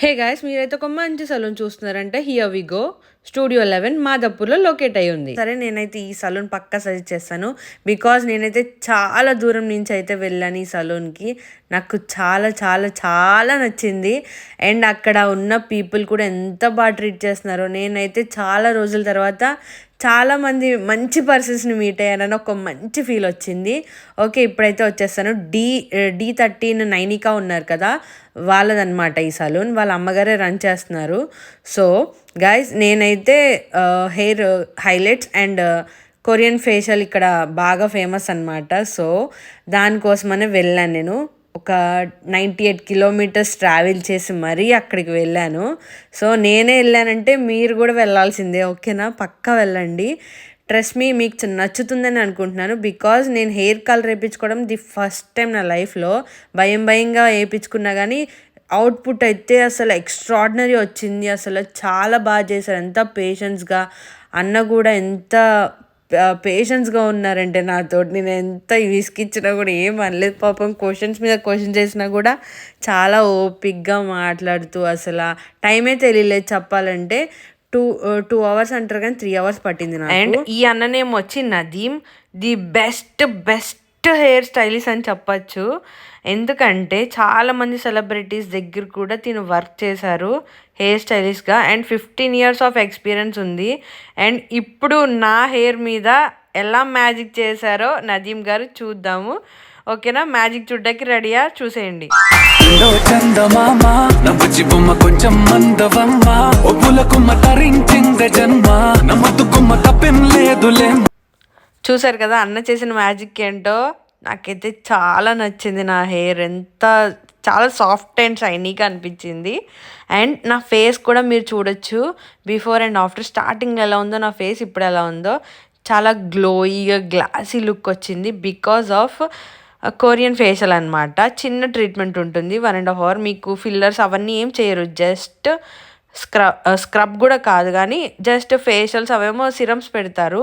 Hey guys, మీరైతే ఒక మంచి సలూన్ చూస్తున్నారంటే హియర్ వి గో. స్టూడియో 11 మాదాపూర్లో లొకేట్ అయి ఉంది. సరే, నేనైతే ఈ సలూన్ పక్కా సజెస్ట్ చేస్తాను. బికాజ్ నేనైతే చాలా దూరం నుంచి అయితే వెళ్ళాను ఈ సలూన్కి. నాకు చాలా చాలా చాలా నచ్చింది. అండ్ అక్కడ ఉన్న పీపుల్ కూడా ఎంత బాగా ట్రీట్ చేస్తున్నారో. నేనైతే చాలా రోజుల తర్వాత చాలామంది మంచి పర్సన్స్ని మీట్ అయ్యానని ఒక మంచి ఫీల్ వచ్చింది. ఓకే, ఇప్పుడైతే వచ్చేస్తాను. D13 నైనికా ఉన్నారు కదా, వాళ్ళదనమాట ఈ సలూన్. వాళ్ళ అమ్మగారే రన్ చేస్తున్నారు. సో గైస్, నేనైతే hair highlights and Korean facial ఇక్కడ బాగా ఫేమస్ అనమాట. సో దానికోసమనే వెళ్ళాను నేను. ఒక 98 కిలోమీటర్స్ ట్రావెల్ చేసి మరీ అక్కడికి వెళ్ళాను. సో నేనే వెళ్ళానంటే మీరు కూడా వెళ్ళాల్సిందే, ఓకేనా? పక్కా వెళ్ళండి. ట్రస్ట్ మీ, మీకు నచ్చుతుందని అనుకుంటున్నాను. బికాజ్ నేను హెయిర్ కలర్ వేయించుకోవడం ది ఫస్ట్ టైం నా లైఫ్లో. భయంగా వేయించుకున్నా కానీ అవుట్పుట్ అయితే అసలు ఎక్స్ట్రాడినరీ వచ్చింది. అసలు చాలా బాగా చేశారు. ఎంత పేషెన్స్గా, అన్న కూడా ఎంత పేషెన్స్గా ఉన్నారంటే నాతో. నేను ఎంత విసిగిచ్చినా కూడా ఏం అనలేదు పాపం. క్వశ్చన్స్ మీద క్వశ్చన్ చేసినా కూడా చాలా ఓపిక్గా మాట్లాడుతూ అసలు టైమే తెలియలేదు చెప్పాలంటే. 2 అవర్స్ అంటారు కానీ 3 అవర్స్ పట్టింది నాకు. అండ్ ఈ అన్ననేమో వచ్చి Nadeem, the best hair stylist అని చెప్పచ్చు. ఎందుకంటే చాలామంది సెలబ్రిటీస్ దగ్గర కూడా తిను వర్క్ చేశారు హెయిర్ స్టైలిస్ట్గా. అండ్ 15 ఇయర్స్ ఆఫ్ ఎక్స్పీరియన్స్ ఉంది. అండ్ ఇప్పుడు నా హెయిర్ మీద ఎలా మ్యాజిక్ చేశారో నదీమ్ గారు చూద్దాము, ఓకేనా? మ్యాజిక్ చూడ్డానికి రెడీయా? చూసేయండి. చూసారు కదా అన్న చేసిన మ్యాజిక్ ఏంటో. నాకైతే చాలా నచ్చింది. నా హెయిర్ ఎంత చాలా సాఫ్ట్ అండ్ షైనీగా అనిపించింది. అండ్ నా ఫేస్ కూడా మీరు చూడొచ్చు, బిఫోర్ అండ్ ఆఫ్టర్. స్టార్టింగ్ ఎలా ఉందో నా ఫేస్, ఇప్పుడు ఎలా ఉందో. చాలా గ్లోయిగా గ్లాసీ లుక్ వచ్చింది బికాజ్ ఆఫ్ కొరియన్ ఫేషియల్ అనమాట. చిన్న ట్రీట్మెంట్ ఉంటుంది, 1.5 hour. మీకు ఫిల్లర్స్ అవన్నీ ఏం చేయరు, జస్ట్ స్క్రబ్ కూడా కాదు కానీ జస్ట్ ఫేషియల్స్ అవేమో సిరమ్స్ పెడతారు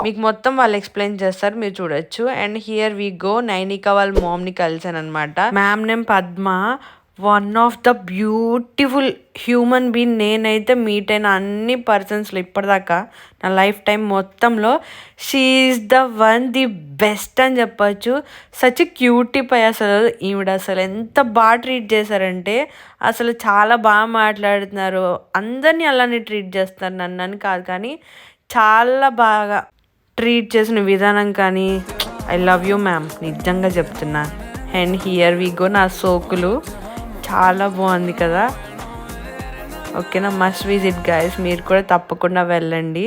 మీకు. మొత్తం వాళ్ళు ఎక్స్ప్లెయిన్ చేస్తారు, మీరు చూడొచ్చు. And here we go, Nainika వాళ్ళ మామ్ని కలిసాను అనమాట. Ma'am name Padma. One of the beautiful human being. నేనైతే మీట్ అయిన అన్ని పర్సన్స్లో ఇప్పటిదాకా నా లైఫ్ టైం మొత్తంలో she is the one, the best అని చెప్పచ్చు. సచ్ క్యూటీ పై అసలు ఈవిడ అసలు ఎంత బాగా ట్రీట్ చేశారంటే అసలు చాలా బాగా మాట్లాడుతున్నారు. అందరినీ అలానే ట్రీట్ చేస్తారు, నన్ను అని కాదు కానీ చాలా బాగా ట్రీట్ చేసిన విధానం కానీ. ఐ లవ్ యూ మ్యామ్, నిజంగా చెప్తున్నా. అండ్ హియర్ వి గో, నా సోకులు చాలా బాగుంది కదా, ఓకేనా? మస్ట్ విజిట్ గైస్, మీరు కూడా తప్పకుండా వెళ్ళండి.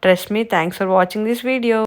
Trust me. Thanks for watching this video.